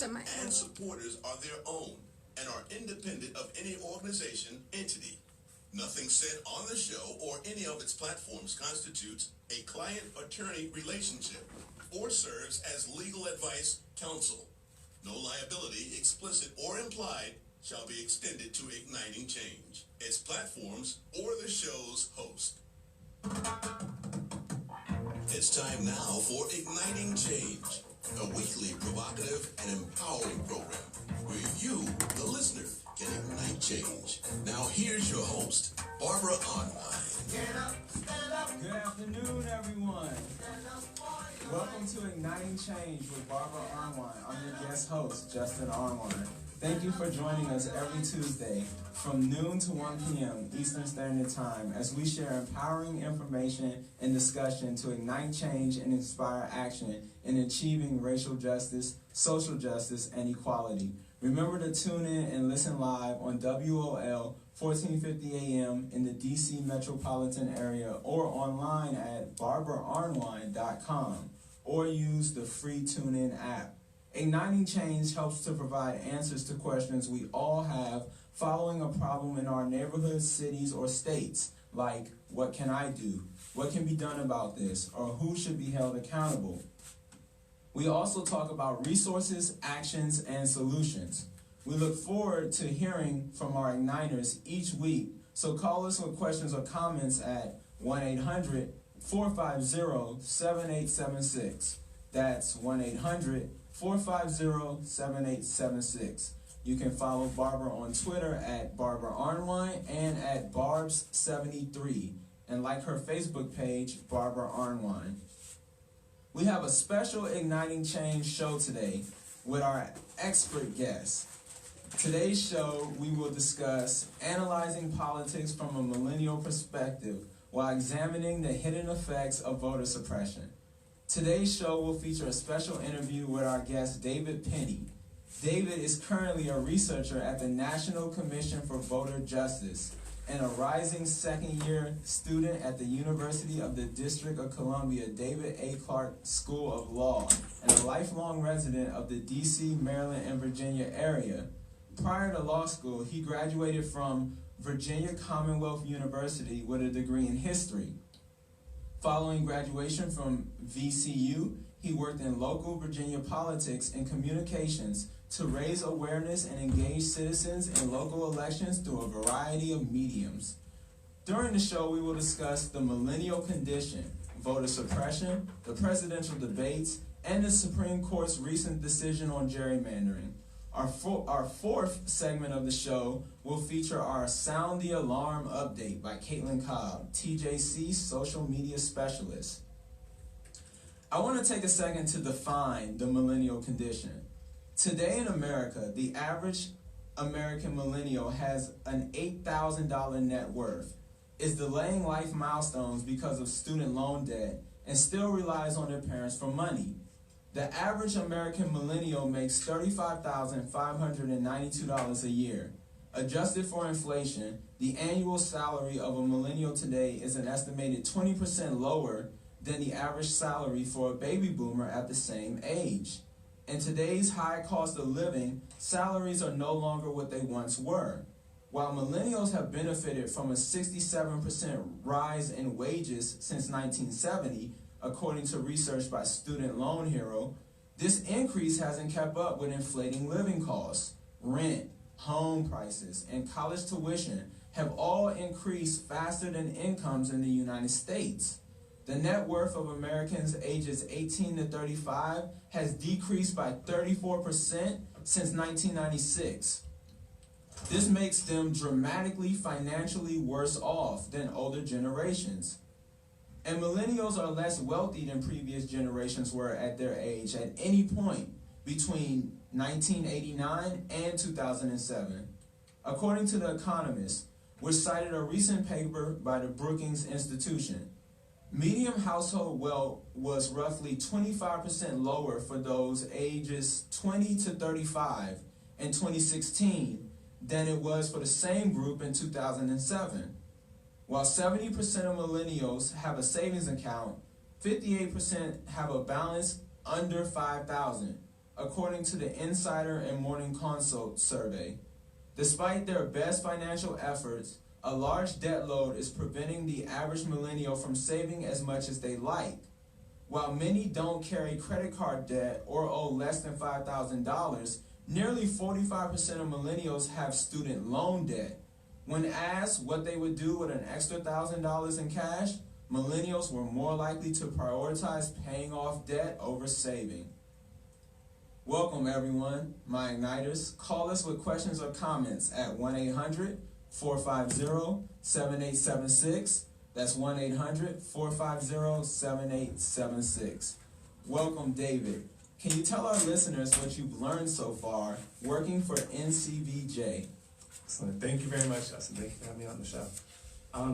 and supporters are their own and are independent of any organization, entity. Nothing said on the show or any of its platforms constitutes a client-attorney relationship or serves as legal advice, counsel. No liability, explicit or implied, shall be extended to Igniting Change, its platforms, or the show's host. It's time now for Igniting Change, a weekly provocative and empowering program where you, the listener, can ignite change. Now here's your host, Barbara Online. Get up, stand up. Good afternoon, everyone. Welcome to Igniting Change with Barbara Arnwine. I'm your guest host, Justin Arnwine. Thank you for joining us every Tuesday from noon to 1 p.m. Eastern Standard Time as we share empowering information and discussion to ignite change and inspire action in achieving racial justice, social justice, and equality. Remember to tune in and listen live on WOL 1450 AM in the DC metropolitan area or online at barbaraarnwine.com or use the free TuneIn app. Igniting Change helps to provide answers to questions we all have following a problem in our neighborhoods, cities, or states, like what can I do, what can be done about this, or who should be held accountable. We also talk about resources, actions, and solutions. We look forward to hearing from our Igniters each week, so call us with questions or comments at 1-800-450-7876. That's 1-800-450-7876. You can follow Barbara on Twitter at Barbara Arnwine and at Barbs73, and like her Facebook page, Barbara Arnwine. We have a special Igniting Change show today with our expert guests. Today's show, we will discuss analyzing politics from a millennial perspective while examining the hidden effects of voter suppression. Today's show will feature a special interview with our guest, David Penny. David is currently a researcher at the National Commission for Voter Justice and a rising second-year student at the University of the District of Columbia David A. Clark School of Law and a lifelong resident of the D.C., Maryland, and Virginia area. Prior to law school, he graduated from Virginia Commonwealth University with a degree in history. Following graduation from VCU, he worked in local Virginia politics and communications to raise awareness and engage citizens in local elections through a variety of mediums. During the show, we will discuss the Millennial Condition, voter suppression, the presidential debates, and the Supreme Court's recent decision on gerrymandering. Our fourth segment of the show will feature our Sound the Alarm update by Caitlin Cobb, TJC social media specialist. I want to take a second to define the millennial condition. Today in America, the average American millennial has an $8,000 net worth, is delaying life milestones because of student loan debt, and still relies on their parents for money. The average American millennial makes $35,592 a year. Adjusted for inflation, the annual salary of a millennial today is an estimated 20% lower than the average salary for a baby boomer at the same age. In today's high cost of living, salaries are no longer what they once were. While millennials have benefited from a 67% rise in wages since 1970, according to research by Student Loan Hero, this increase hasn't kept up with inflating living costs. Rent, home prices, and college tuition have all increased faster than incomes in the United States. The net worth of Americans ages 18 to 35 has decreased by 34% since 1996. This makes them dramatically financially worse off than older generations. And millennials are less wealthy than previous generations were at their age at any point between 1989 and 2007. According to The Economist, which cited a recent paper by the Brookings Institution, median household wealth was roughly 25% lower for those ages 20 to 35 in 2016 than it was for the same group in 2007. While 70% of millennials have a savings account, 58% have a balance under $5,000. according to the Insider and Morning Consult survey. Despite their best financial efforts, a large debt load is preventing the average millennial from saving as much as they like. While many don't carry credit card debt or owe less than $5,000, nearly 45% of millennials have student loan debt. When asked what they would do with an extra $1,000 in cash, millennials were more likely to prioritize paying off debt over saving. Welcome everyone, my Igniters. Call us with questions or comments at 1-800-450-7876. That's 1-800-450-7876. Welcome, David. Can you tell our listeners what you've learned so far working for NCVJ? Excellent. Thank you very much, Justin. Thank you for having me on the show.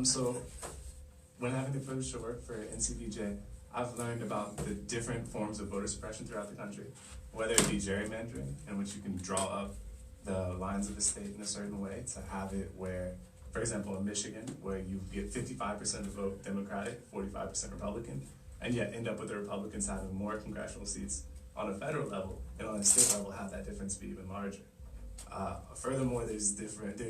So, when having the privilege to work for NCVJ, I've learned about the different forms of voter suppression throughout the country, whether it be gerrymandering, in which you can draw up the lines of the state in a certain way to have it where, for example, in Michigan, where you get 55% of the vote Democratic, 45% Republican, and yet end up with the Republicans having more congressional seats on a federal level, and on a state level have that difference be even larger. Furthermore, there's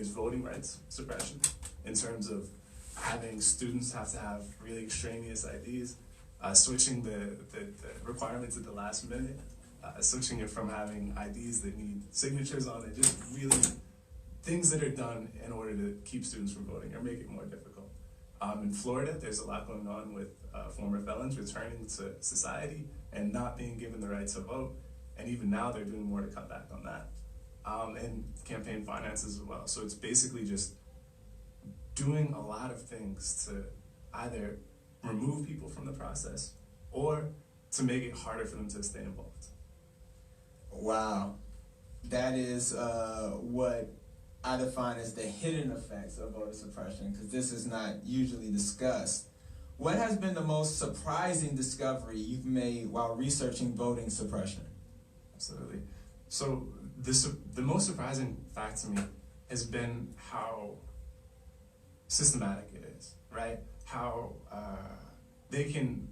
voting rights suppression in terms of having students have to have really extraneous IDs, switching the requirements at the last minute, switching it from having IDs that need signatures on it, just really things that are done in order to keep students from voting or make it more difficult. In Florida, there's a lot going on with former felons returning to society and not being given the right to vote, and even now they're doing more to cut back on that. And campaign finances as well. So it's basically just doing a lot of things to either remove people from the process or to make it harder for them to stay involved. Wow. That is what I define as the hidden effects of voter suppression, because this is not usually discussed. What has been the most surprising discovery you've made while researching voting suppression? Absolutely. So the most surprising fact to me has been how systematic it is, right? How they can,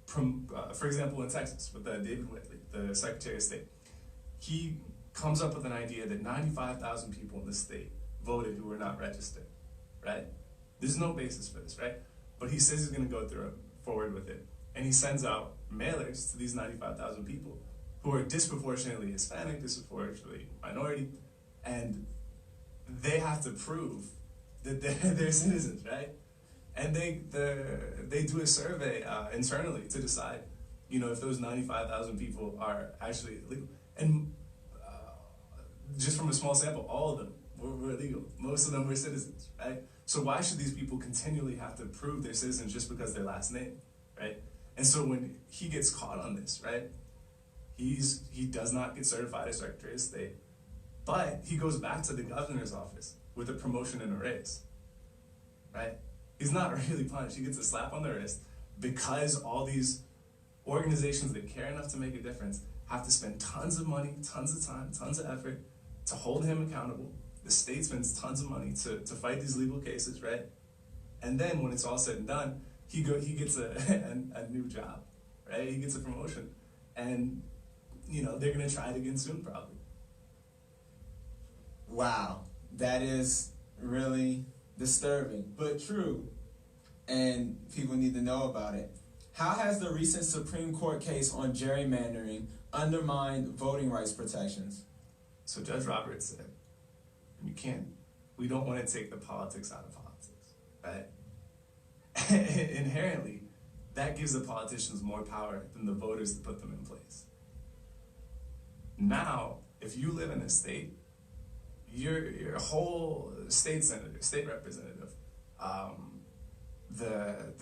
for example, in Texas with David Whitley, the Secretary of State, he comes up with an idea that 95,000 people in the state voted who were not registered, right? There's no basis for this, right? But he says he's going to go forward with it. And he sends out mailers to these 95,000 people who are disproportionately Hispanic, disproportionately minority, and they have to prove that they're citizens, right? And they do a survey internally to decide, if those 95,000 people are actually legal. And just from a small sample, all of them were illegal. Most of them were citizens, right? So why should these people continually have to prove they're citizens just because their last name, right? And so when he gets caught on this, right, he does not get certified as Secretary of State, but he goes back to the governor's office with a promotion and a raise, right? He's not really punished. He gets a slap on the wrist because all these organizations that care enough to make a difference have to spend tons of money, tons of time, tons of effort to hold him accountable. The state spends tons of money to fight these legal cases, right? And then when it's all said and done, he gets a new job, right? He gets a promotion. And, they're going to try it again soon, probably. Wow, that is really disturbing, but true, and people need to know about it. How has the recent Supreme Court case on gerrymandering undermined voting rights protections? So Judge Roberts said, we don't want to take the politics out of politics, right? Inherently, that gives the politicians more power than the voters to put them in place. Now, if you live in a state, your whole state senator, state representative, the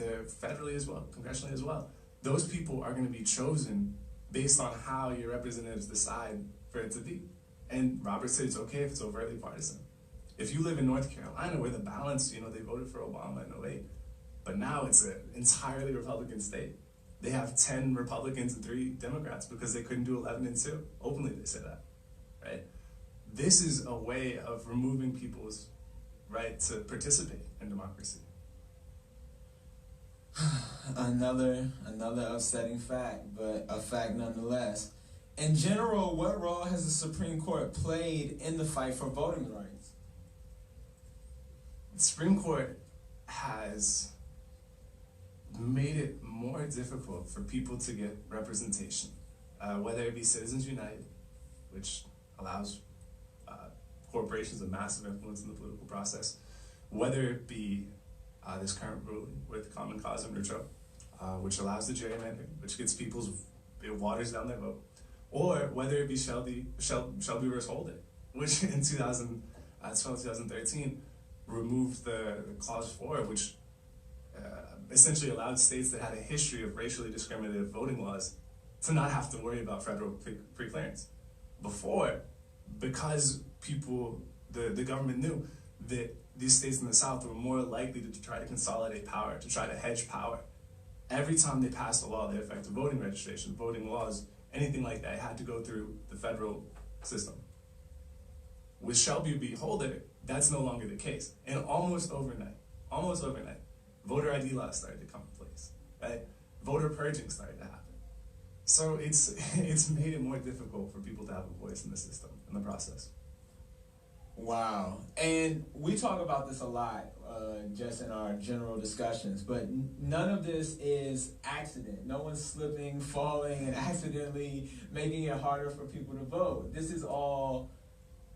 federally as well, congressionally as well, those people are going to be chosen based on how your representatives decide for it to be. And Robert said it's okay if it's overtly partisan. If you live in North Carolina, where the balance, they voted for Obama in 2008, but now it's an entirely Republican state. They have 10 Republicans and 3 Democrats because they couldn't do 11 and 2. Openly they say that, right? This is a way of removing people's right to participate in democracy. Another upsetting fact, but a fact nonetheless. In general, what role has the Supreme Court played in the fight for voting rights? The Supreme Court has made it more difficult for people to get representation, whether it be Citizens United, which allows corporations a massive influence in the political process, whether it be this current ruling with Common Cause and Neutral, which allows the gerrymandering, which gets people's, it waters down their vote, or whether it be Shelby versus Holder, which in 2013 removed the clause 4, which essentially allowed states that had a history of racially discriminative voting laws to not have to worry about federal preclearance. Before, because the government knew that these states in the South were more likely to try to consolidate power, to try to hedge power. Every time they passed a law that affected voting registration, voting laws, anything like that, had to go through the federal system. With Shelby v. Holder, that's no longer the case. And almost overnight, voter ID laws started to come in place, right? Voter purging started to happen. So it's made it more difficult for people to have a voice in the system, in the process. Wow. And we talk about this a lot just in our general discussions, but none of this is accident. No one's slipping, falling, and accidentally making it harder for people to vote. This is all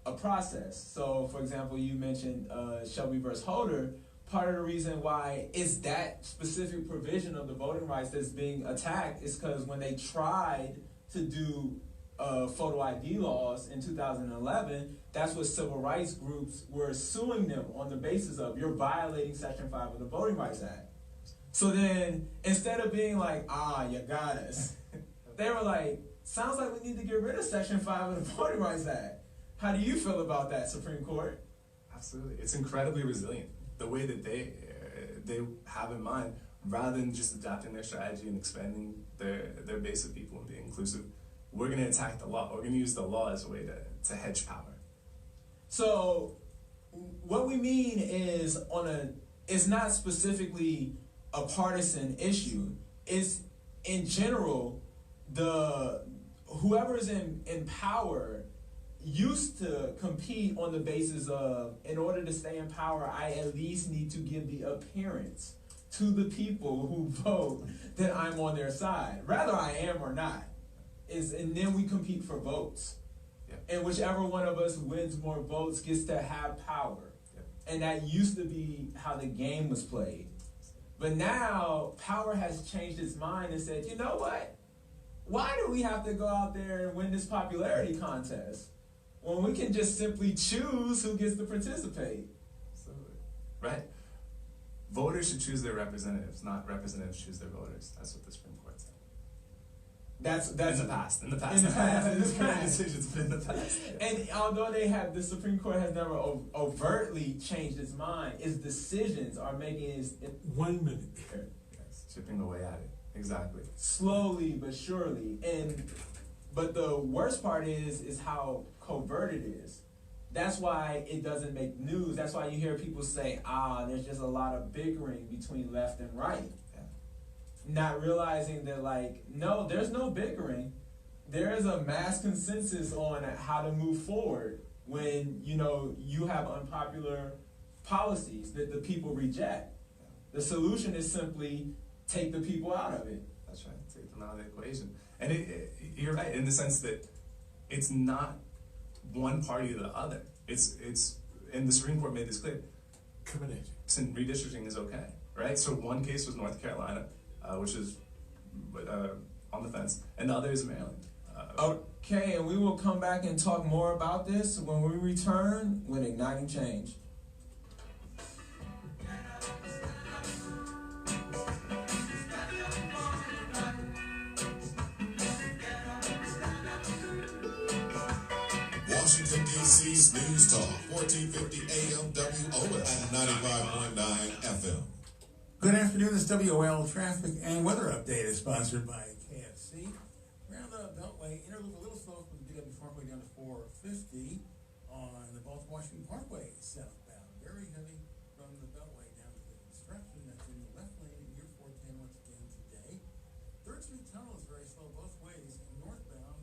a process. So, for example, you mentioned Shelby versus Holder. Part of the reason why it's that specific provision of the voting rights that's being attacked is because when they tried to do photo ID laws in 2011, that's what civil rights groups were suing them on the basis of, you're violating Section 5 of the Voting Rights Act. So then, instead of being like, you got us, they were like, sounds like we need to get rid of Section 5 of the Voting Rights Act. How do you feel about that, Supreme Court? Absolutely. It's incredibly resilient. The way that they have in mind, rather than just adapting their strategy and expanding their base of people and being inclusive, we're going to attack the law. We're going to use the law as a way to hedge power. So what we mean is it's not specifically a partisan issue. It's in general, whoever's in power used to compete on the basis of, in order to stay in power, I at least need to give the appearance to the people who vote that I'm on their side, whether I am or not. And then we compete for votes. Yeah. And whichever one of us wins more votes gets to have power. Yeah. And that used to be how the game was played. But now, power has changed its mind and said, you know what? Why do we have to go out there and win this popularity contest when we can just simply choose who gets to participate? Absolutely. Right. Voters should choose their representatives, not representatives choose their voters. That's what the Supreme Court said. That's in the past. This kind of decisions, but in the past. Yeah. And although the Supreme Court has never overtly changed its mind, its decisions are making it 1 minute. Yes, chipping away at it. Exactly. Slowly but surely. But the worst part is how covert it is. That's why it doesn't make news. That's why you hear people say, there's just a lot of bickering between left and right. Not realizing that, no, there's no bickering. There is a mass consensus on how to move forward when, you have unpopular policies that the people reject. The solution is simply take the people out of it. That's right, take them out of the equation. And you're right in the sense that it's not one party or the other. It's and the Supreme Court made this clear. Redistricting is okay, right? So one case was North Carolina, which is on the fence, and the other is Maryland. Okay, and we will come back and talk more about this when we return with Igniting Change. Washington, D.C.'s News Talk, 1450 AM WOL and 95.9 FM. Good afternoon, this WOL traffic and weather update is sponsored by KFC. Around the Beltway, interlude a little slow from the DW Parkway down to 450 on the Baltimore-Washington Parkway southbound. Very heavy from the Beltway down to the construction that's in the left lane near 410 once again today. 3rd Street Tunnel is very slow both ways, northbound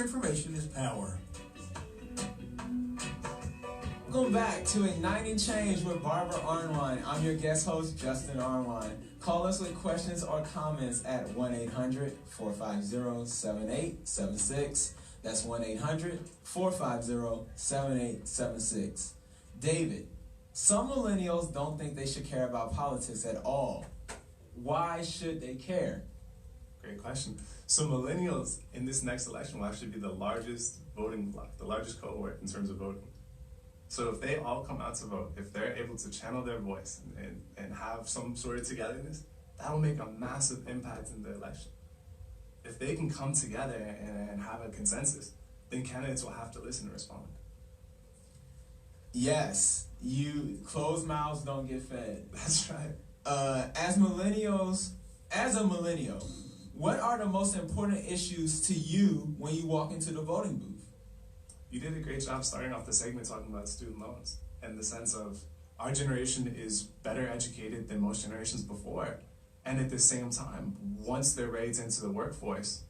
information is power. Welcome back to Igniting Change with Barbara Arnwine. I'm your guest host, Justin Arnwine. Call us with questions or comments at 1-800-450-7876. That's 1-800-450-7876. David, some millennials don't think they should care about politics at all. Why should they care? Great question. So millennials in this next election will actually be the largest voting bloc, the largest cohort in terms of voting. So if they all come out to vote, if they're able to channel their voice and have some sort of togetherness, that'll make a massive impact in the election. If they can come together and have a consensus, then candidates will have to listen and respond. Yes, closed mouths don't get fed. That's right. As a millennial, what are the most important issues to you when you walk into the voting booth? You did a great job starting off the segment talking about student loans and the sense of our generation is better educated than most generations before. And at the same time, once they're raised into the workforce,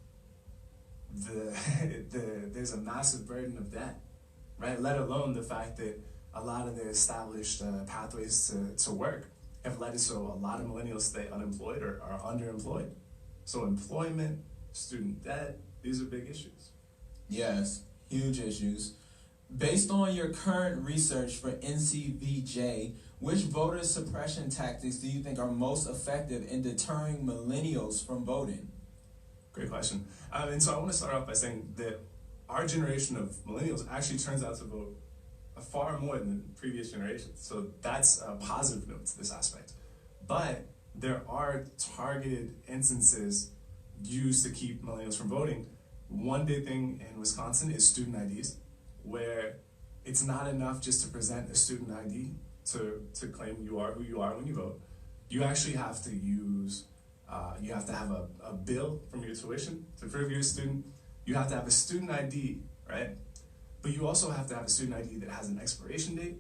there's a massive burden of debt, right? Let alone the fact that a lot of the established pathways to work have led to so a lot of millennials stay unemployed or are underemployed. So employment, student debt, these are big issues. Yes, huge issues. Based on your current research for NCVJ, which voter suppression tactics do you think are most effective in deterring millennials from voting? Great question. And so I want to start off by saying that our generation of millennials actually turns out to vote far more than previous generations. So that's a positive note to this aspect. But there are targeted instances used to keep millennials from voting. One big thing in Wisconsin is student IDs, where it's not enough just to present a student ID to claim you are who you are when you vote. You actually have to use, you have to have a bill from your tuition to prove you're a student. You have to have a student ID, right? But you also have to have a student ID that has an expiration date,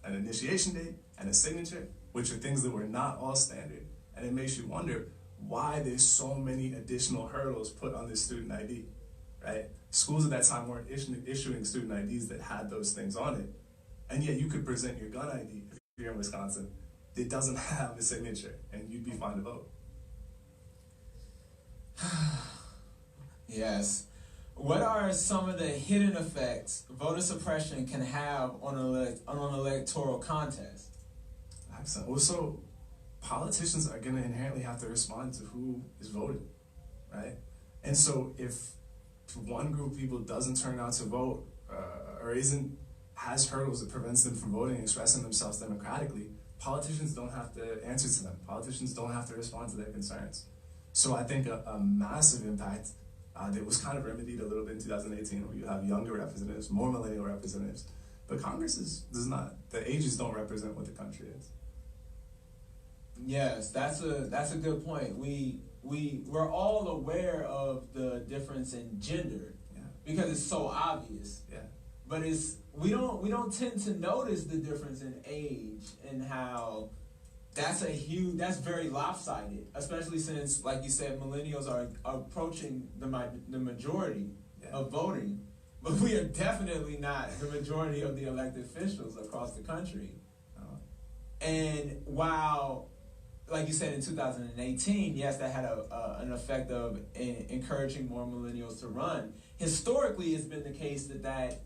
an initiation date, and a signature, which are things that were not all standard. And it makes you wonder why there's so many additional hurdles put on this student ID, right? Schools at that time weren't issuing student IDs that had those things on it. And yet you could present your gun ID if you're in Wisconsin that doesn't have a signature, and you'd be fine to vote. Yes. What are some of the hidden effects voter suppression can have on an electoral contest? Excellent. Well, so politicians are going to inherently have to respond to who is voting, right? And so if one group of people doesn't turn out to vote or has hurdles that prevents them from voting and expressing themselves democratically, politicians don't have to answer to them. Politicians don't have to respond to their concerns. So I think a massive impact that was kind of remedied a little bit in 2018, where you have younger representatives, more millennial representatives, but Congress does not. The ages don't represent what the country is. Yes, that's a good point. We're all aware of the difference in gender, Yeah. because it's so obvious. Yeah. But we don't tend to notice the difference in age and how that's very lopsided, especially since, like you said, millennials are approaching the majority of voting, but we are definitely not the majority of the elected officials across the country. And while, like you said, in 2018, yes, that had an effect of encouraging more millennials to run. Historically, it's been the case that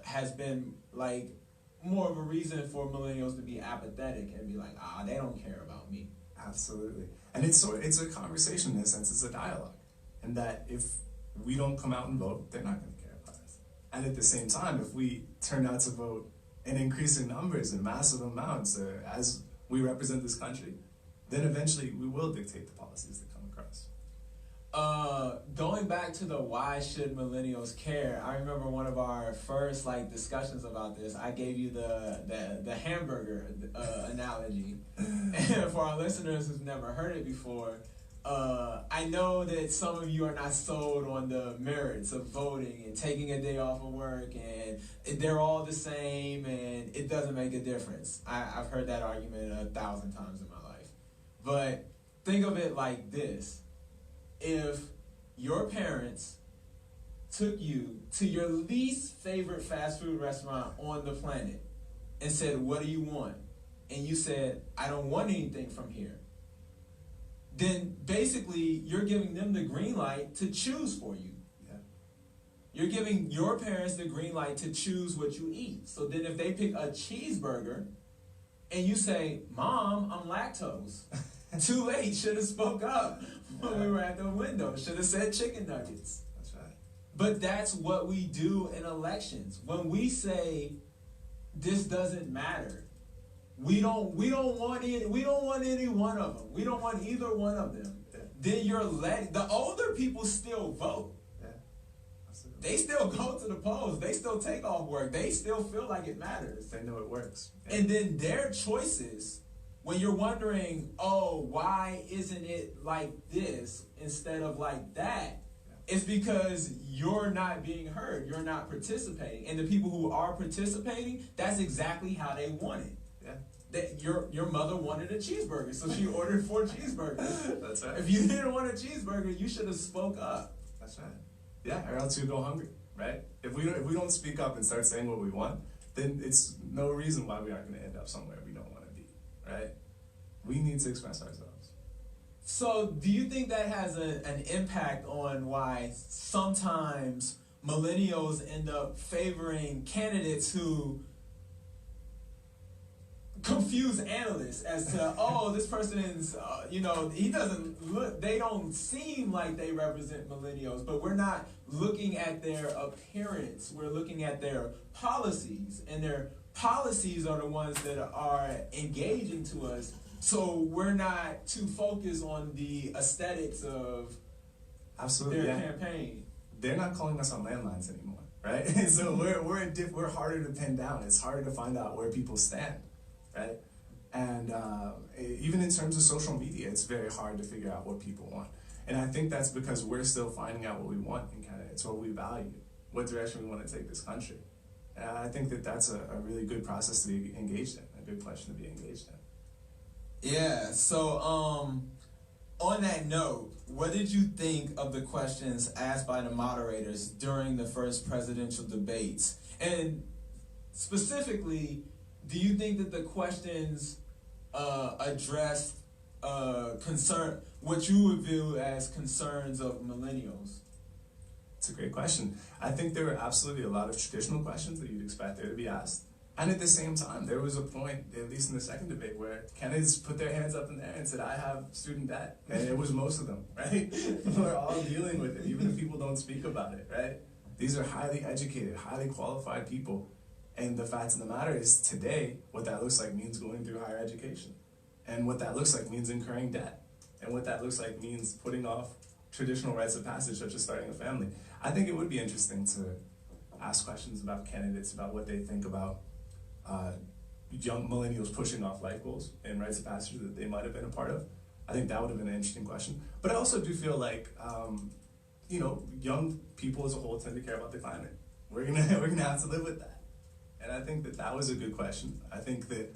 has been like more of a reason for millennials to be apathetic and be like, they don't care about me. Absolutely. And it's a conversation in a sense, it's a dialogue. And that if we don't come out and vote, they're not going to care about us. And at the same time, if we turn out to vote in increasing numbers and massive amounts as we represent this country, then eventually we will dictate the policies that come across. Going back to the why should millennials care, I remember one of our first discussions about this. I gave you the hamburger analogy. And for our listeners who've never heard it before, I know that some of you are not sold on the merits of voting and taking a day off of work, and they're all the same and it doesn't make a difference. I've heard that argument 1,000 times in my life. But think of it like this. If your parents took you to your least favorite fast food restaurant on the planet and said, what do you want? And you said, I don't want anything from here. Then basically you're giving them the green light to choose for you. Yeah. You're giving your parents the green light to choose what you eat. So then if they pick a cheeseburger and you say, Mom, I'm lactose. Too late, should have spoke up when we were at the window. Should have said chicken nuggets. That's right. But that's what we do in elections. When we say this doesn't matter, we don't want any one of them. We don't want either one of them. Yeah. Then you're letting the older people still vote. Yeah. Absolutely. They still go to the polls. They still take off work. They still feel like it matters. They know it works. Yeah. And then their choices, when you're wondering, oh, why isn't it like this instead of like that? It's because you're not being heard. You're not participating. And the people who are participating, that's exactly how they want it. Yeah. That your mother wanted a cheeseburger, so she ordered 4 cheeseburgers. That's right. If you didn't want a cheeseburger, you should have spoke up. That's right. Yeah, or else you go hungry, right? If we don't speak up and start saying what we want, then it's no reason why we aren't going to end up somewhere we don't want to be, right? We need to express ourselves. So do you think that has an impact on why sometimes millennials end up favoring candidates who confuse analysts as to, oh, this person's, he doesn't look, they don't seem like they represent millennials, but we're not looking at their appearance. We're looking at their policies, and their policies are the ones that are engaging to us. So we're not too focused on the aesthetics of Absolutely, their yeah. campaign. They're not calling us on landlines anymore, right? So we're harder to pin down. It's harder to find out where people stand, right? And even in terms of social media, it's very hard to figure out what people want. And I think that's because we're still finding out what we want in candidates, what we value, what direction we want to take this country. And I think that that's a really good process to be engaged in, a good question to be engaged in. Yeah, so on that note, what did you think of the questions asked by the moderators during the first presidential debates? And specifically, do you think that the questions addressed what you would view as concerns of millennials? It's a great question. I think there were absolutely a lot of traditional questions that you'd expect there to be asked. And at the same time, there was a point, at least in the second debate, where candidates put their hands up in the air and said, I have student debt. And it was most of them, right? We're all dealing with it, even if people don't speak about it, right? These are highly educated, highly qualified people. And the fact of the matter is, today, what that looks like means going through higher education. And what that looks like means incurring debt. And what that looks like means putting off traditional rites of passage, such as starting a family. I think it would be interesting to ask questions about candidates, about what they think about young millennials pushing off life goals and rites of passage that they might have been a part of. I think that would have been an interesting question. But I also do feel like, young people as a whole tend to care about the climate. We're gonna have to live with that. And I think that was a good question. I think that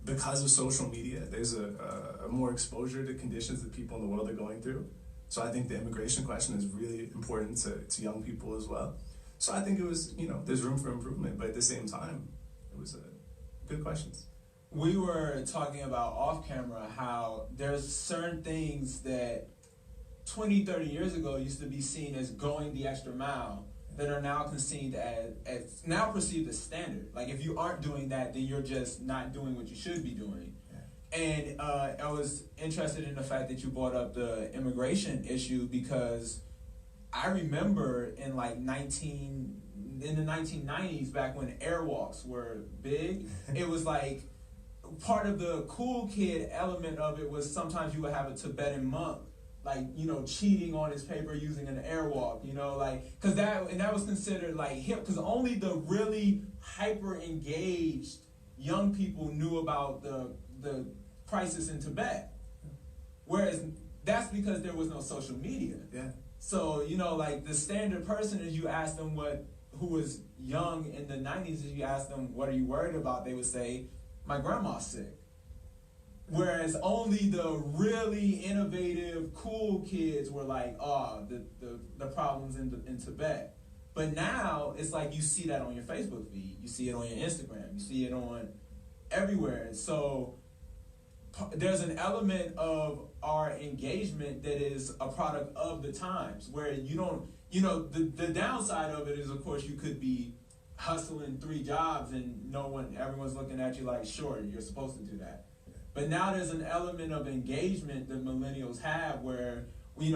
because of social media, there's a more exposure to conditions that people in the world are going through. So I think the immigration question is really important to young people as well. So I think it was, there's room for improvement, but at the same time, it was good questions. We were talking about off camera how there's certain things that 20, 30 years ago used to be seen as going the extra mile that are now perceived as standard. Like if you aren't doing that, then you're just not doing what you should be doing. Yeah. And I was interested in the fact that you brought up the immigration issue, because I remember in the 1990s, back when airwalks were big, it was like part of the cool kid element of it was sometimes you would have a Tibetan monk, cheating on his paper using an airwalk, because that was considered like hip, because only the really hyper engaged young people knew about the crisis in Tibet. Whereas that's because there was no social media. Yeah. So, the standard person, as you ask them who was young in the 90s, if you ask them, what are you worried about? They would say, my grandma's sick. Whereas only the really innovative, cool kids were like, the problems in Tibet. But now it's like you see that on your Facebook feed, you see it on your Instagram, you see it on everywhere. So there's an element of our engagement that is a product of the times, where you don't, the downside of it is, of course, you could be hustling 3 jobs and everyone's looking at you like, sure, you're supposed to do that. But now there's an element of engagement that millennials have where, we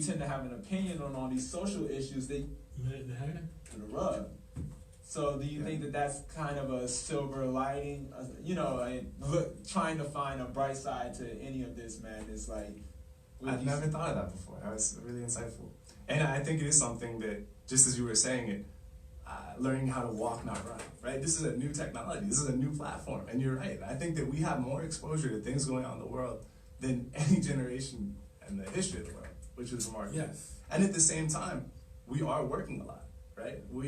tend to have an opinion on all these social issues that to the rug. So do you think that that's kind of a silver lining? Trying to find a bright side to any of this, man, is like... I've never thought of that before. That was really insightful. And I think it is something that, just as you were saying it, learning how to walk, not run, right? This is a new technology. This is a new platform. And you're right. I think that we have more exposure to things going on in the world than any generation in the history of the world, which is remarkable. Yes. And at the same time, we are working a lot, right? We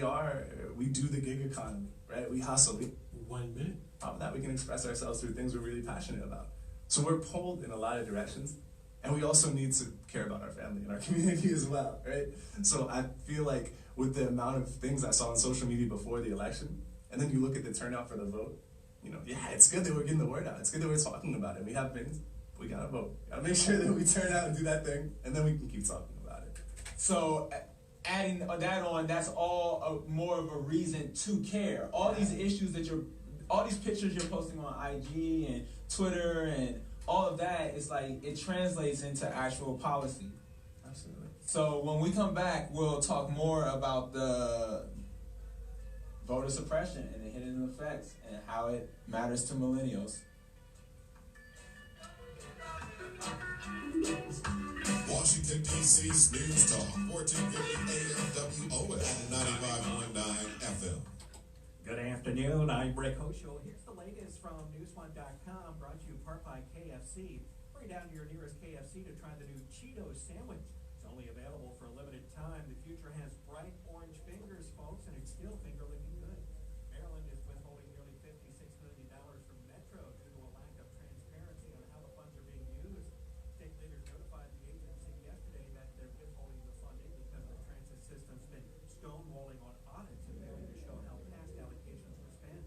do the gig economy, right? We hustle. 1 minute. Top of that, we can express ourselves through things we're really passionate about. So we're pulled in a lot of directions. And we also need to care about our family and our community as well, right? So I feel like with the amount of things I saw on social media before the election, and then you look at the turnout for the vote, it's good that we're getting the word out. It's good that we're talking about it. We have things. We gotta vote. Gotta make sure that we turn out and do that thing, and then we can keep talking about it. So adding that on, that's all more of a reason to care. All these issues all these pictures you're posting on IG and Twitter and all of that, is like, it translates into actual policy. Absolutely. So when we come back, we'll talk more about the voter suppression and the hidden effects and how it matters to millennials. Washington, D.C.'s News Talk, 1450 AM WOL and 95.9 FM. Good afternoon, I'm Rick Hoschel. Here's the latest from Newsone.com, brought to you in part by KFC. Hurry down to your nearest KFC to try the new Cheetos sandwich. It's only available for a limited time. The future has bright orange fingers, folks, and it's still finger-licking good. Maryland is withholding nearly $56 million from Metro due to a lack of transparency on how the funds are being used. State leaders notified the agency yesterday that they're withholding the funding because the transit system's been stonewalling on audits and failing to show how past allocations were spent.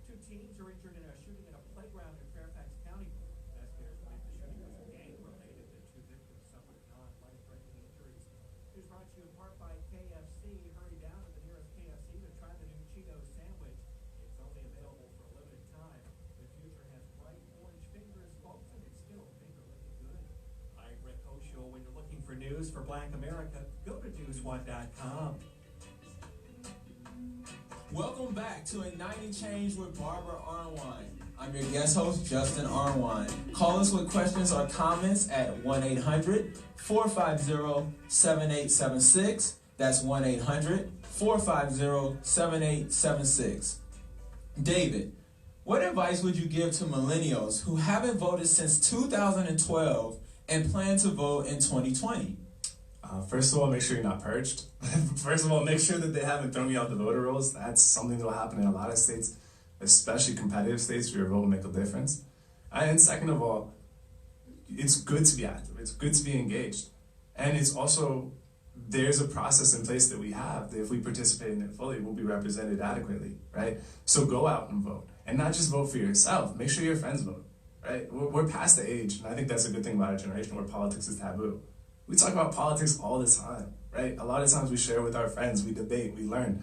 2 teens are injured in a shooting at a playground in Fairfax County. Investigators believe the shooting was gang-related. The 2 victims suffered non-life-threatening injuries. News brought to you in part by KFC. Hurry down to the nearest KFC to try the new Cheetos sandwich. It's only available for a limited time. The future has bright orange fingers, folks, and it's still finger-licking good. I'm Rick Hoschel. When you're looking for news for Black America, go to Newsone.com. Welcome back to Igniting Change with Barbara Arnwine. I'm your guest host, Justin Arnwine. Call us with questions or comments at 1-800-450-7876. That's 1-800-450-7876. David, what advice would you give to millennials who haven't voted since 2012 and plan to vote in 2020? First of all, make sure you're not purged. First of all, make sure that they haven't thrown you out the voter rolls. That's something that will happen in a lot of states, especially competitive states where your vote will make a difference. And second of all, it's good to be active. It's good to be engaged. And it's also, there's a process in place that we have that if we participate in it fully, we'll be represented adequately, right? So go out and vote. And not just vote for yourself. Make sure your friends vote, right? We're past the age, and I think that's a good thing about our generation where politics is taboo. We talk about politics all the time, right? A lot of times we share with our friends, we debate, we learn.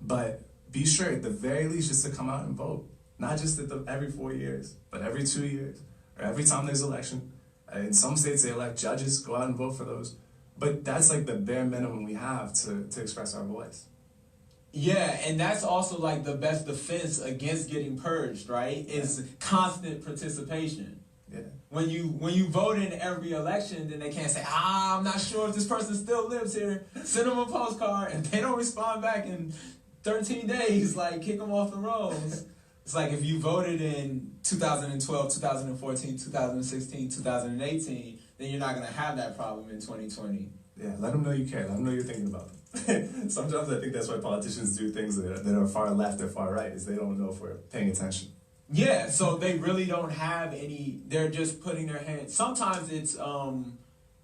But be sure at the very least just to come out and vote. Not just every 4 years, but every 2 years, or every time there's an election. In some states they elect judges, go out and vote for those. But that's like the bare minimum we have to express our voice. Yeah, and that's also like the best defense against getting purged, right? Is constant participation. Yeah. When you vote in every election, then they can't say, I'm not sure if this person still lives here. Send them a postcard, and they don't respond back in 13 days, like kick them off the rolls. It's like if you voted in 2012, 2014, 2016, 2018, then you're not going to have that problem in 2020. Yeah, let them know you care. Let them know you're thinking about them. Sometimes I think that's why politicians do things that are far left or far right, is they don't know if we're paying attention. Yeah, so they really don't have any, they're just putting their hands, sometimes it's,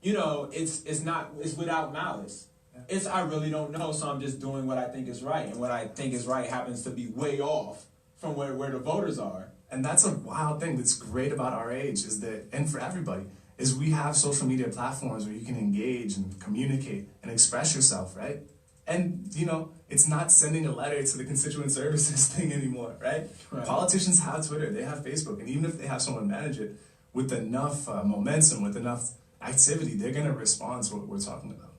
it's without malice. It's I really don't know, so I'm just doing what I think is right, and what I think is right happens to be way off from where the voters are. And that's a wild thing that's great about our age is that, and for everybody, is we have social media platforms where you can engage and communicate and express yourself, right? And, you know, it's not sending a letter to the constituent services thing anymore, right? Politicians have Twitter, they have Facebook, and even if they have someone manage it, with enough momentum, with enough activity, they're going to respond to what we're talking about.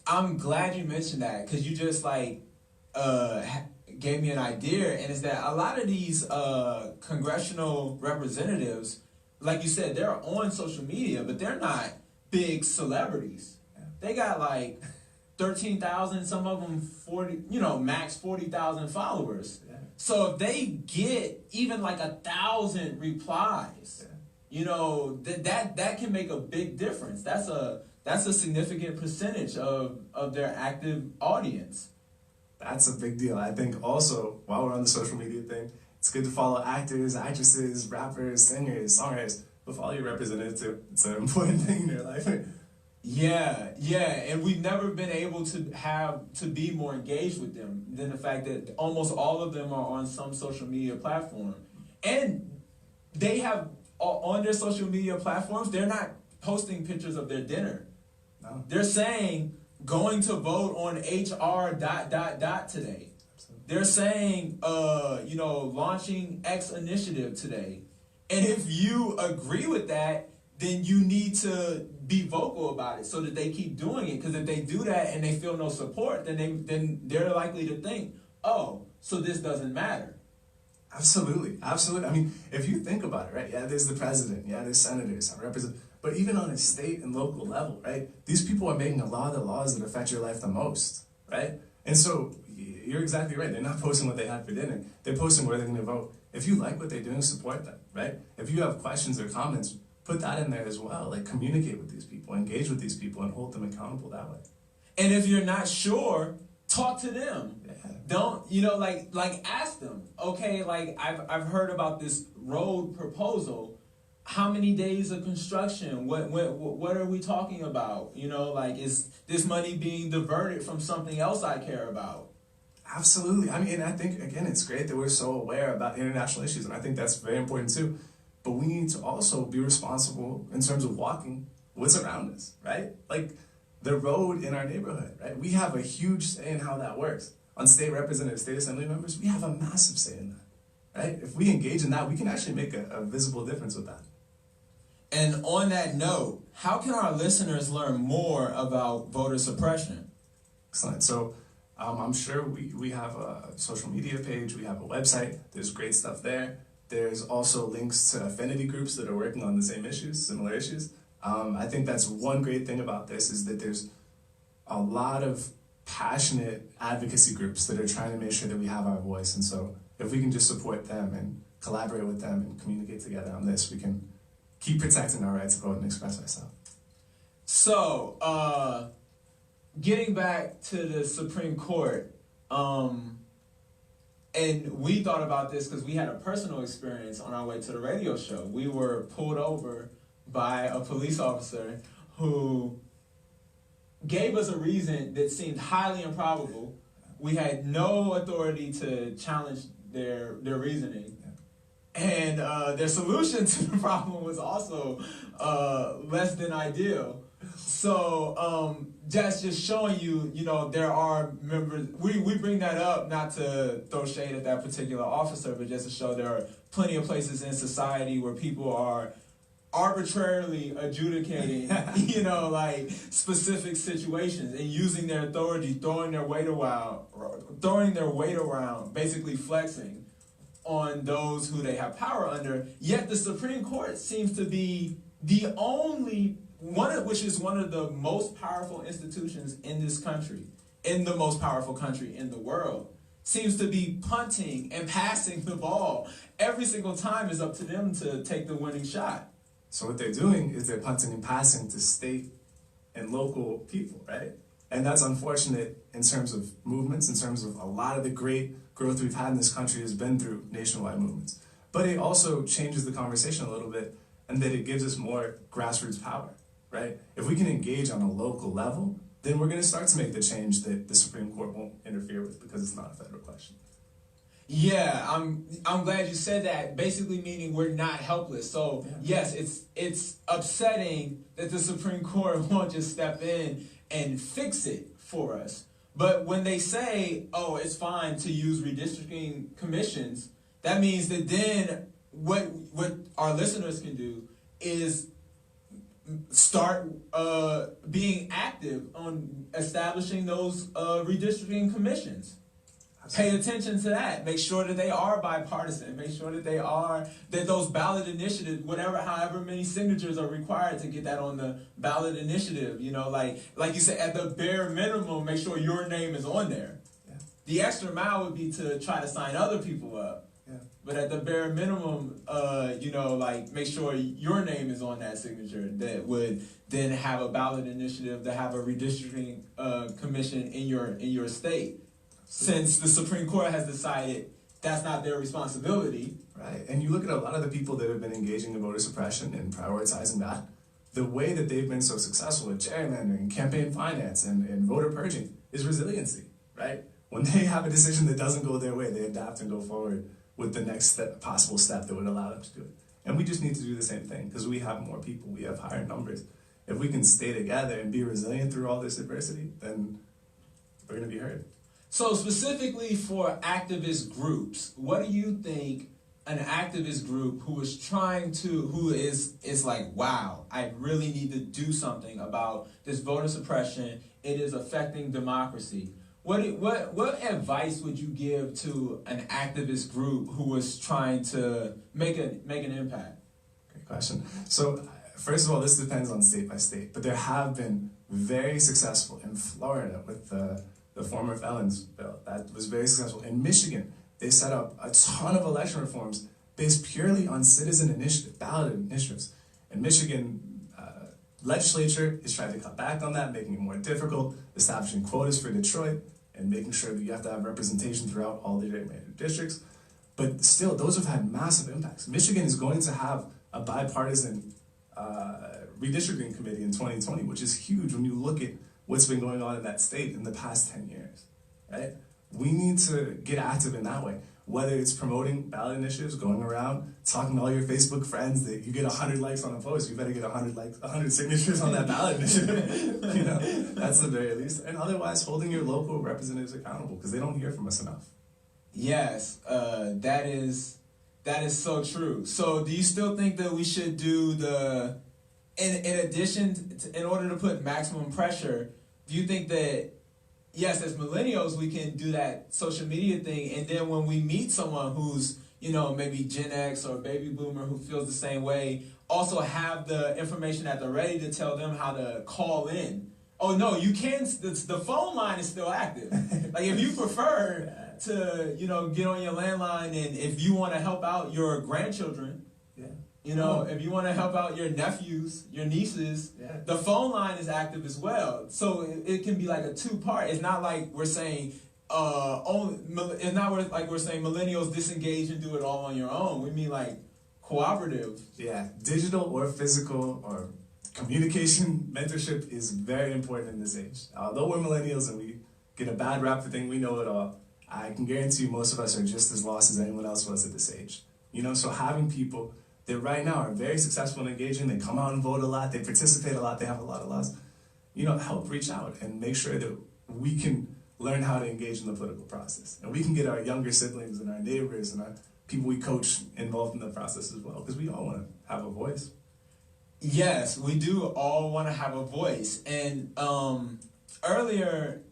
I'm glad you mentioned that, because you just, like, gave me an idea, and it's that a lot of these congressional representatives, like you said, they're on social media, but they're not big celebrities. They got, like, 13,000, some of them 40, max 40,000 followers. Yeah. So if they get even like 1,000 replies, that can make a big difference. That's a significant percentage of their active audience. That's a big deal. I think also, while we're on the social media thing, it's good to follow actors, actresses, rappers, singers, songwriters, but follow your representatives too. It's an important thing in your life. Yeah, and we've never been able to be more engaged with them than the fact that almost all of them are on some social media platform. And they have, on their social media platforms, they're not posting pictures of their dinner. No. They're saying, going to vote on HR ... today. Absolutely. They're saying, launching X initiative today. And if you agree with that, then you need to be vocal about it so that they keep doing it. Because if they do that and they feel no support, then they're likely to think, oh, so this doesn't matter. Absolutely. I mean, if you think about it, right? Yeah, there's the president. Yeah, there's senators, but even on a state and local level, right? These people are making a lot of the laws that affect your life the most, right? And so you're exactly right. They're not posting what they had for dinner. They're posting where they're going to vote. If you like what they're doing, support them, right? If you have questions or comments, put that in there as well. Like, communicate with these people, engage with these people, and hold them accountable that way. And if you're not sure, talk to them. Yeah. Don't, ask them. Okay, like, I've heard about this road proposal. How many days of construction? What are we talking about? Is this money being diverted from something else I care about? Absolutely. I mean, and I think, again, it's great that we're so aware about international issues, and I think that's very important too. But we need to also be responsible in terms of walking what's around us, right? Like the road in our neighborhood, right? We have a huge say in how that works. On state representatives, state assembly members, we have a massive say in that, right? If we engage in that, we can actually make a visible difference with that. And on that note, how can our listeners learn more about voter suppression? Excellent. So I'm sure we have a social media page, we have a website, there's great stuff there. There's also links to affinity groups that are working on the same issues, similar issues. I think that's one great thing about this is that there's a lot of passionate advocacy groups that are trying to make sure that we have our voice. And so if we can just support them and collaborate with them and communicate together on this, we can keep protecting our right to vote and express ourselves. So, getting back to the Supreme Court, and we thought about this because we had a personal experience on our way to the radio show. We were pulled over by a police officer who gave us a reason that seemed highly improbable. We had no authority to challenge their reasoning. And their solution to the problem was also less than ideal. So that's just showing you, there are members, we bring that up not to throw shade at that particular officer, but just to show there are plenty of places in society where people are arbitrarily adjudicating, specific situations and using their authority, throwing their weight around, basically flexing on those who they have power under. Yet the Supreme Court seems to be the only one, which is one of the most powerful institutions in this country, in the most powerful country in the world, seems to be punting and passing the ball. Every single time is up to them to take the winning shot. So what they're doing is they're punting and passing to state and local people, right? And that's unfortunate in terms of movements, in terms of a lot of the great growth we've had in this country has been through nationwide movements. But it also changes the conversation a little bit, and that it gives us more grassroots power, right? If we can engage on a local level, then we're going to start to make the change that the Supreme Court won't interfere with because it's not a federal question. Yeah, I'm glad you said that. Basically meaning we're not helpless. So yes, it's upsetting that the Supreme Court won't just step in and fix it for us. But when they say, oh, it's fine to use redistricting commissions, that means that then what our listeners can do is start being active on establishing those redistricting commissions. Pay attention to that. Make sure that they are bipartisan. Make sure that that those ballot initiatives, however many signatures are required to get that on the ballot initiative. You know, like you said, at the bare minimum, make sure your name is on there. Yeah. The extra mile would be to try to sign other people up. Yeah. But at the bare minimum, make sure your name is on that signature. That would then have a ballot initiative to have a redistricting commission in your state. Since the Supreme Court has decided that's not their responsibility. Right, and you look at a lot of the people that have been engaging in voter suppression and prioritizing that, the way that they've been so successful with gerrymandering, campaign finance, and voter purging is resiliency, right? When they have a decision that doesn't go their way, they adapt and go forward with the next possible step that would allow them to do it. And we just need to do the same thing because we have more people, we have higher numbers. If we can stay together and be resilient through all this adversity, then we're going to be heard. So specifically for activist groups, what do you think an activist group who is like, wow, I really need to do something about this voter suppression, it is affecting democracy. What advice would you give to an activist group who is trying to make an impact? Great question. So first of all, this depends on state by state, but there have been very successful in Florida with the former felons bill. That was very successful. In Michigan, they set up a ton of election reforms based purely on citizen initiative, ballot initiatives. In Michigan, legislature is trying to cut back on that, making it more difficult, establishing quotas for Detroit, and making sure that you have to have representation throughout all the gerrymandered districts. But still, those have had massive impacts. Michigan is going to have a bipartisan redistricting committee in 2020, which is huge when you look at what's been going on in that state in the past 10 years, right? We need to get active in that way, whether it's promoting ballot initiatives, going around, talking to all your Facebook friends that you get 100 likes on a post, you better get 100 signatures on that ballot initiative. You know, that's the very least. And otherwise, holding your local representatives accountable because they don't hear from us enough. Yes, that is so true. So do you still think that we should do in addition, in order to put maximum pressure, do you think that, yes, as millennials, we can do that social media thing, and then when we meet someone who's, maybe Gen X or baby boomer who feels the same way, also have the information at the ready to tell them how to call in? Oh, no, you can, the phone line is still active. Like, if you prefer to, get on your landline, and if you want to help out your grandchildren, if you want to help out your nephews, your nieces, the phone line is active as well. So it can be like a two-part. It's not like we're saying it's not like we're saying millennials disengage and do it all on your own. We mean like cooperative. Yeah, digital or physical or communication mentorship is very important in this age. Although we're millennials and we get a bad rap for thinking we know it all, I can guarantee you most of us are just as lost as anyone else was at this age. So having people that right now are very successful and engaging, they come out and vote a lot, they participate a lot, they have a lot of laws, help reach out and make sure that we can learn how to engage in the political process. And we can get our younger siblings and our neighbors and our people we coach involved in the process as well, because we all want to have a voice. Yes, we do all want to have a voice. And earlier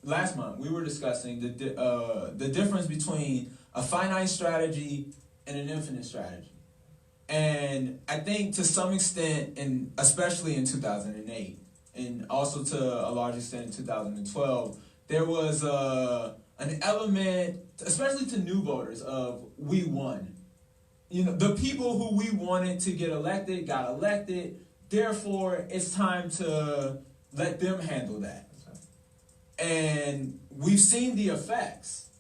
last month, we were discussing the difference between a finite strategy and an infinite strategy. And I think to some extent, and especially in 2008, and also to a large extent in 2012, there was an element, especially to new voters, of we won. The people who we wanted to get elected got elected, therefore it's time to let them handle that. And we've seen the effects.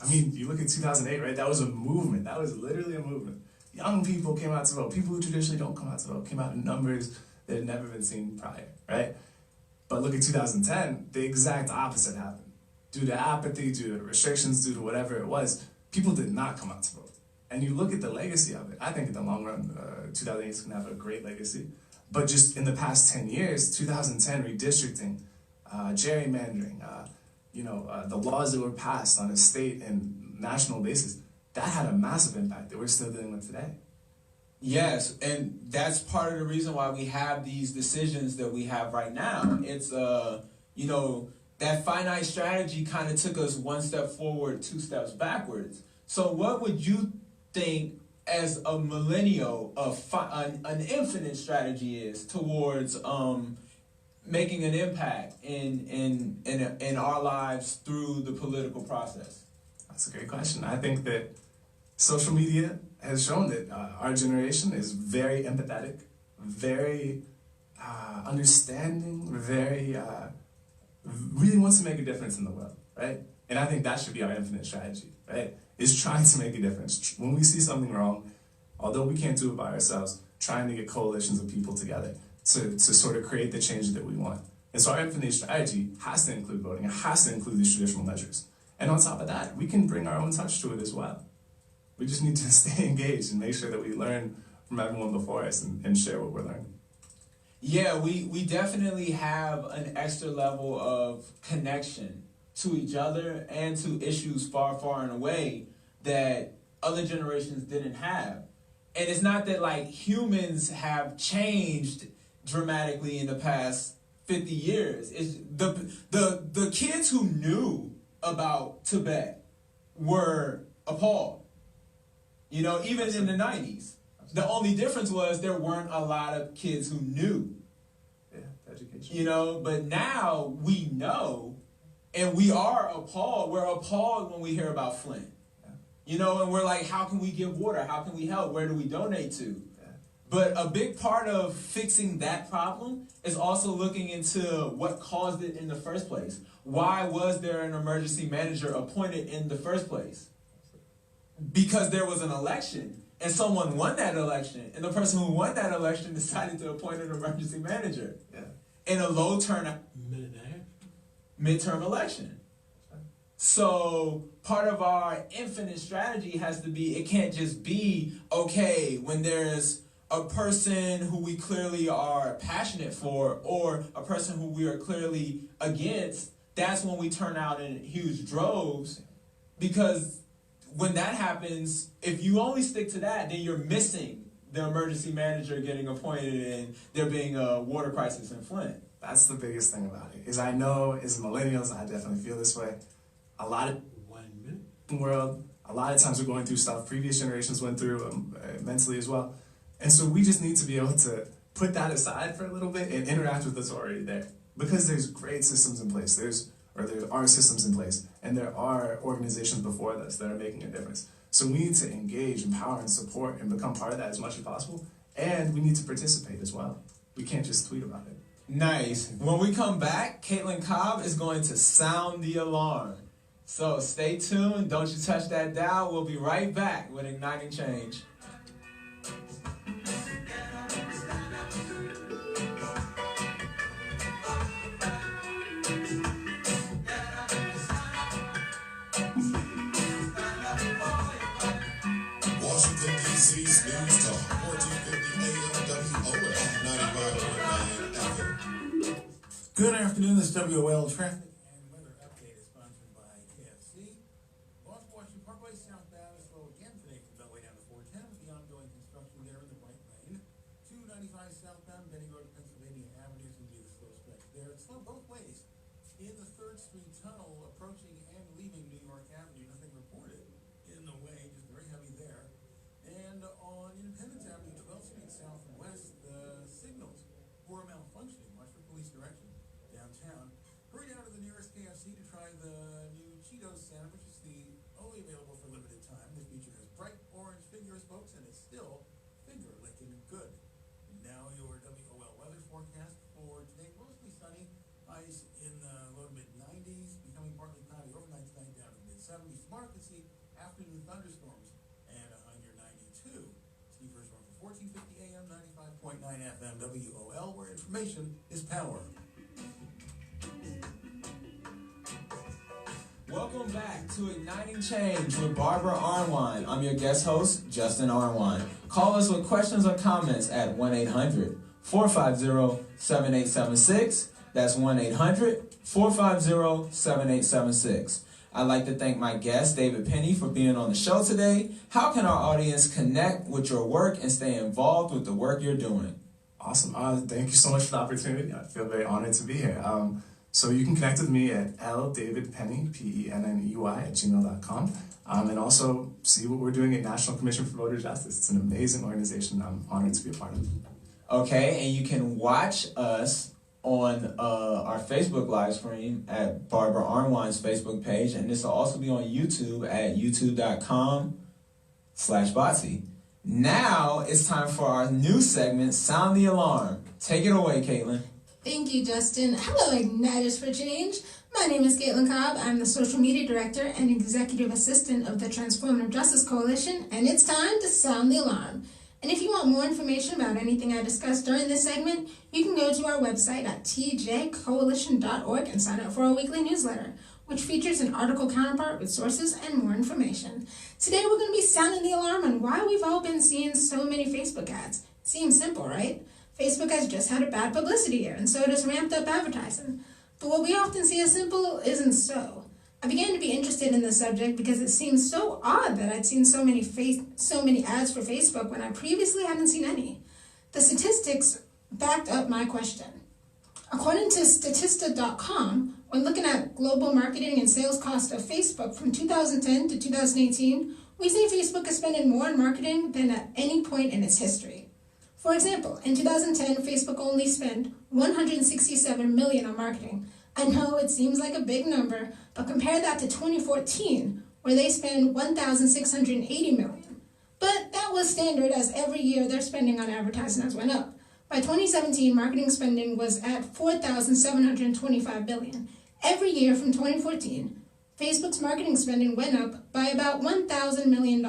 I mean, you look at 2008, right? That was a movement. That was literally a movement. Young people came out to vote. People who traditionally don't come out to vote came out in numbers. that had never been seen prior, right? But look at 2010, the exact opposite happened. Due to apathy, due to restrictions, due to whatever it was, people did not come out to vote. And you look at the legacy of it, I think in the long run, 2008 is going to have a great legacy. But just in the past 10 years, 2010 redistricting, gerrymandering, the laws that were passed on a state and national basis, that had a massive impact that we're still dealing with today. Yes, and that's part of the reason why we have these decisions that we have right now. It's, that finite strategy kind of took us one step forward, two steps backwards. So what would you think as a millennial an infinite strategy is towards making an impact in our lives through the political process? That's a great question. I think that social media has shown that our generation is very empathetic, very understanding, very really wants to make a difference in the world, right? And I think that should be our infinite strategy, right? Is trying to make a difference. When we see something wrong, although we can't do it by ourselves, trying to get coalitions of people together to sort of create the change that we want. And so our infinite strategy has to include voting. It has to include these traditional measures. And on top of that, we can bring our own touch to it as well. We just need to stay engaged and make sure that we learn from everyone before us and share what we're learning. Yeah, we definitely have an extra level of connection to each other and to issues far, far and away that other generations didn't have. And it's not that like humans have changed dramatically in the past 50 years. It's the kids who knew about Tibet were appalled. Even in the 90s. The only difference was there weren't a lot of kids who knew. Yeah, education. But now we know, and we are appalled. We're appalled when we hear about Flint. Yeah. And we're like, how can we give water? How can we help? Where do we donate to? Yeah. But a big part of fixing that problem is also looking into what caused it in the first place. Why was there an emergency manager appointed in the first place? Because there was an election. And someone won that election, and the person who won that election decided to appoint an emergency manager in a low turnout midterm election. So part of our infinite strategy has to be, it can't just be, okay, when there's a person who we clearly are passionate for or a person who we are clearly against, that's when we turn out in huge droves, because when that happens, if you only stick to that, then you're missing the emergency manager getting appointed and there being a water crisis in Flint. That's the biggest thing about it. Is I know as millennials, I definitely feel this way. A lot of the world, a lot of times we're going through stuff previous generations went through mentally as well. And so we just need to be able to put that aside for a little bit and interact with what's already there. Because there's great systems in place. There are systems in place, and there are organizations before us that are making a difference. So we need to engage, empower, and support, and become part of that as much as possible. And we need to participate as well. We can't just tweet about it. Nice. When we come back, Caitlin Cobb is going to sound the alarm. So stay tuned. Don't you touch that dial. We'll be right back with Igniting Change. Washington, D.C.'s News Talk, 1450 AM WOL 95.9 FM. Good afternoon, this is WOL Traffic and Weather Update is sponsored by KFC. Washington Parkway southbound is slow again today from Beltway down to 410 with the ongoing construction there in the right lane. 295 southbound Benning Road to Pennsylvania Avenue can be the slow stretch there. It's slow both ways. In the 3rd Street Tunnel, approaching and leaving New York Avenue, nothing reported in the way, just very heavy there. And on Independence Avenue, 12th Street south and west, the signals were malfunctioning. Watch for police direction downtown. Hurry down to the nearest KFC to try the new Cheetos sandwich. It's the only available for limited time. This feature has bright orange finger spokes and it's still finger licking good. Now your WOL weather forecast for today, mostly sunny. Highs in the low to mid-90s, becoming partly cloudy overnight tonight down to mid-70s. Tomorrow could see afternoon thunderstorms and a high near 92. Steve Hirschhorn for 1450 AM 95.9 FM WOL, where information is power. Welcome back to Igniting Change with Barbara Arnwine. I'm your guest host, Justin Arnwine. Call us with questions or comments at 1-800-450-7876. That's 1-800-450-7876. I'd like to thank my guest, David Penny, for being on the show today. How can our audience connect with your work and stay involved with the work you're doing? Awesome. Thank you so much for the opportunity. I feel very honored to be here. So you can connect with me at ldavidpenny, Penney, @gmail.com, and also see what we're doing at National Commission for Voter Justice. It's an amazing organization I'm honored to be a part of. Okay, and you can watch us on our Facebook live stream at Barbara Arnwine's Facebook page, and this will also be on YouTube at youtube.com/Botsy. Now it's time for our new segment, Sound the Alarm. Take it away, Caitlin. Thank you, Justin. Hello, Igniters for Change. My name is Caitlin Cobb. I'm the Social Media Director and Executive Assistant of the Transformative Justice Coalition, and it's time to sound the alarm. And if you want more information about anything I discussed during this segment, you can go to our website at tjcoalition.org and sign up for our weekly newsletter, which features an article counterpart with sources and more information. Today we're going to be sounding the alarm on why we've all been seeing so many Facebook ads. Seems simple, right? Facebook has just had a bad publicity year, and so it has ramped up advertising. But what we often see as simple isn't so. I began to be interested in this subject because it seems so odd that I'd seen so many ads for Facebook when I previously hadn't seen any. The statistics backed up my question. According to Statista.com, when looking at global marketing and sales cost of Facebook from 2010 to 2018, we see Facebook is spending more on marketing than at any point in its history. For example, in 2010, Facebook only spent $167 million on marketing. I know it seems like a big number, but compare that to 2014, where they spent $1,680 million. But that was standard, as every year their spending on advertising has went up. By 2017, marketing spending was at $4,725 billion. Every year from 2014, Facebook's marketing spending went up by about $1,000 million.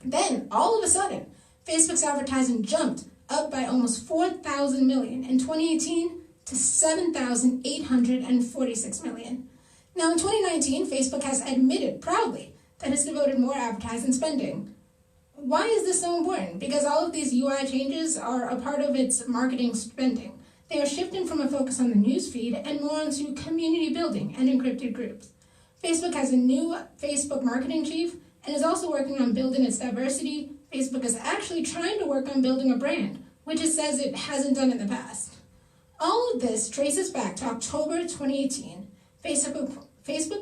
Then, all of a sudden, Facebook's advertising jumped up by almost $4,000 million in 2018 to $7,846 million. Now in 2019, Facebook has admitted proudly that it's devoted more advertising spending. Why is this so important? Because all of these UI changes are a part of its marketing spending. They are shifting from a focus on the newsfeed and more onto community building and encrypted groups. Facebook has a new Facebook marketing chief and is also working on building its diversity. Facebook is actually trying to work on building a brand, which it says it hasn't done in the past. All of this traces back to October 2018. Facebook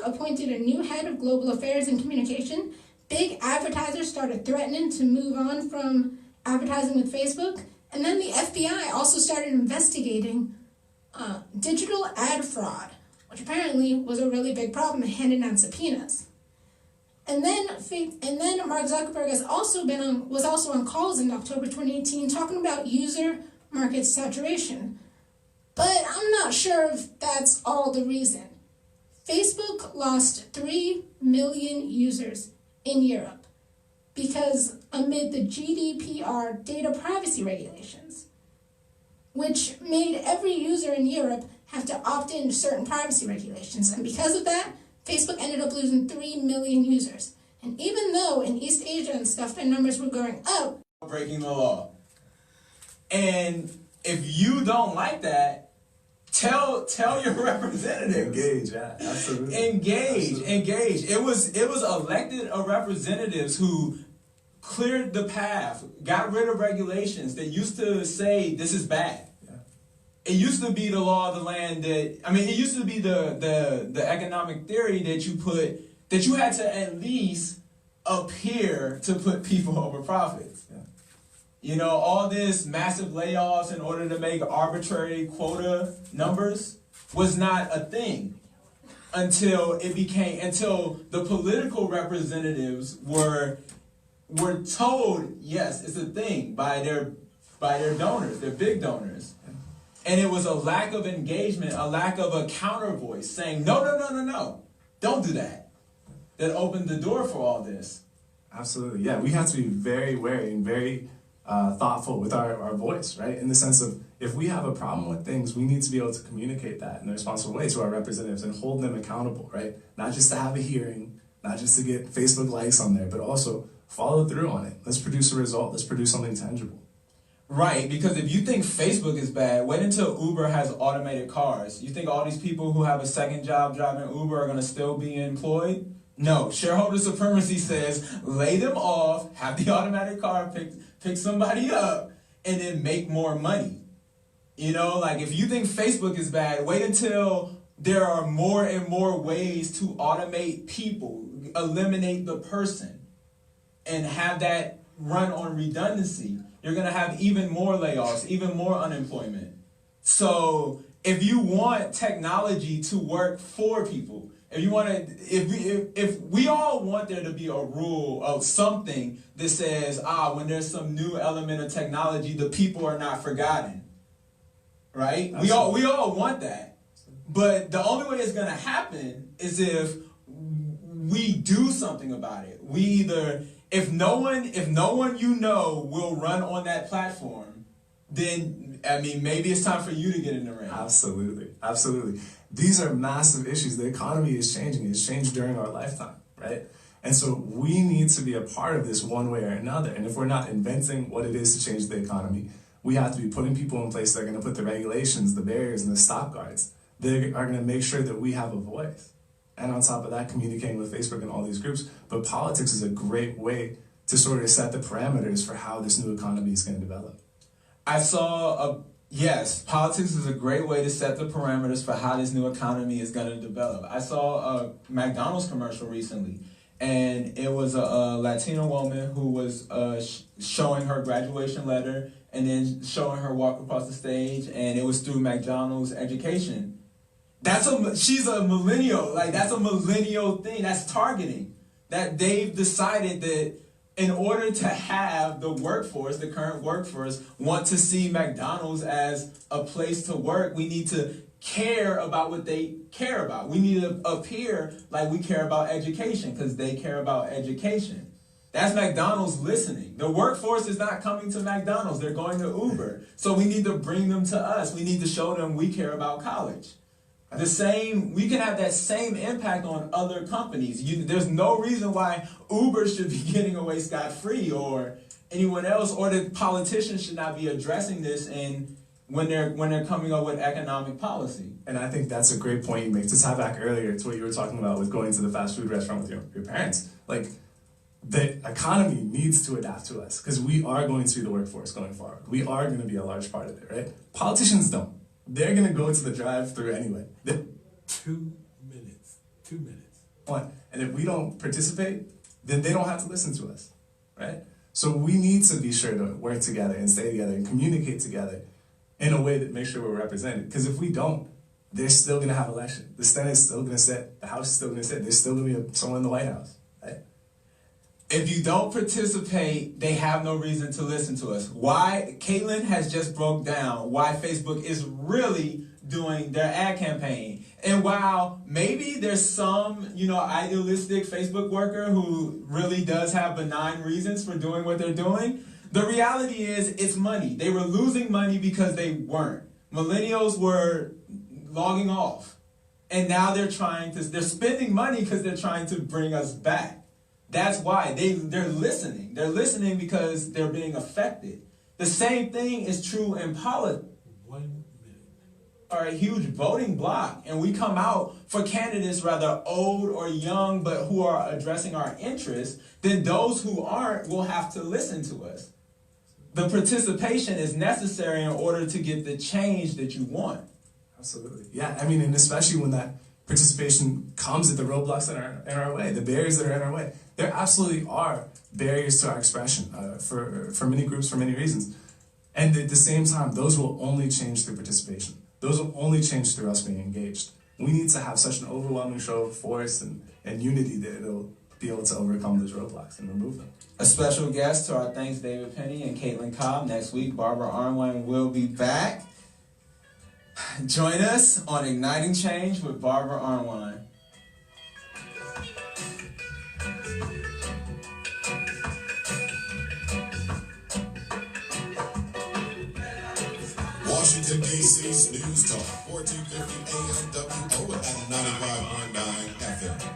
appointed a new head of global affairs and communication. Big advertisers started threatening to move on from advertising with Facebook. And then the FBI also started investigating digital ad fraud, which apparently was a really big problem, handing out subpoenas. And then Mark Zuckerberg was also on calls in October 2018 talking about user market saturation. But I'm not sure if that's all the reason. Facebook lost 3 million users in Europe because amid the GDPR data privacy regulations, which made every user in Europe have to opt in to certain privacy regulations. And because of that, Facebook ended up losing 3 million users. And even though in East Asia and stuff, their numbers were going up. Breaking the law. And if you don't like that, tell your representative. Engage, yeah, absolutely. Engage. It was elected representatives who cleared the path, got rid of regulations that used to say this is bad. Yeah. It used to be the law of the land it used to be the economic theory that you had to at least appear to put people over profits. Yeah. You know, all this massive layoffs in order to make arbitrary quota numbers was not a thing until the political representatives were told, yes, it's a thing by their donors, their big donors. And it was a lack of engagement, a lack of a counter voice saying, no, don't do that opened the door for all this. Absolutely, yeah. We have to be very wary and very thoughtful with our voice, right? In the sense of, if we have a problem with things, we need to be able to communicate that in a responsible way to our representatives and hold them accountable, right? Not just to have a hearing, not just to get Facebook likes on there, but also follow through on it. Let's produce a result. Let's produce something tangible. Right, because if you think Facebook is bad, wait until Uber has automated cars. You think all these people who have a second job driving Uber are going to still be employed? No, shareholder supremacy says lay them off, have the automatic car pick somebody up, and then make more money. You know, like if you think Facebook is bad, wait until there are more and more ways to automate people, eliminate the person, and have that run on redundancy. You're going to have even more layoffs, even more unemployment. So if you want technology to work for people, if you want to, if we all want there to be a rule of something that says, when there's some new element of technology, the people are not forgotten, right? We all want that, but the only way it's going to happen is if we do something about it. We either, if no one you know will run on that platform, then I mean maybe it's time for you to get in the ring. Absolutely, absolutely. These are massive issues. The economy is changing. It's changed during our lifetime, right? And so we need to be a part of this one way or another. And if we're not inventing what it is to change the economy, we have to be putting people in place that are going to put the regulations, the barriers, and the stop guards. They are going to make sure that we have a voice. And on top of that, communicating with Facebook and all these groups. But politics is a great way to sort of set the parameters for how this new economy is going to develop. Yes, politics is a great way to set the parameters for how this new economy is going to develop. I saw a McDonald's commercial recently, and it was a Latino woman who was showing her graduation letter and then showing her walk across the stage, and it was through McDonald's education. She's a millennial. Like, that's a millennial thing. That's targeting. That they've decided that in order to have the workforce, the current workforce, want to see McDonald's as a place to work, we need to care about what they care about. We need to appear like we care about education because they care about education. That's McDonald's listening. The workforce is not coming to McDonald's. They're going to Uber. So we need to bring them to us. We need to show them we care about college. We can have that same impact on other companies. There's no reason why Uber should be getting away scot-free or anyone else, or the politicians should not be addressing this when they're coming up with economic policy. And I think that's a great point you make. To tie back earlier to what you were talking about with going to the fast food restaurant with your parents. Like, the economy needs to adapt to us because we are going to be the workforce going forward. We are going to be a large part of it, right? Politicians don't. They're going to go to the drive-thru anyway. 2 minutes. 2 minutes. And if we don't participate, then they don't have to listen to us, right? So we need to be sure to work together and stay together and communicate together in a way that makes sure we're represented. Because if we don't, they're still going to have election. The Senate is still going to sit. The House is still going to sit. There's still going to be someone in the White House, right? If you don't participate, they have no reason to listen to us. Why? Caitlin has just broke down why Facebook is really doing their ad campaign. And while maybe there's some, idealistic Facebook worker who really does have benign reasons for doing what they're doing, the reality is it's money. They were losing money because they weren't. Millennials were logging off. And now they're spending money because they're trying to bring us back. That's why they're listening. They're listening because they're being affected. The same thing is true in politics. 1 minute. Are a huge voting bloc, and we come out for candidates rather old or young, but who are addressing our interests, then those who aren't will have to listen to us. The participation is necessary in order to get the change that you want. Absolutely. Yeah, I mean, and especially when that participation comes at the roadblocks that are in our way, the barriers that are in our way. There absolutely are barriers to our expression for many groups, for many reasons. And at the same time, those will only change through participation. Those will only change through us being engaged. We need to have such an overwhelming show of force and unity that it'll be able to overcome those roadblocks and remove them. A special guest to our Thanks David Penny and Caitlin Cobb. Next week, Barbara Arnwine will be back. Join us on Igniting Change with Barbara Arnwine. Washington, D.C.'s News Talk, 1450 AM WO at 95.9 FM.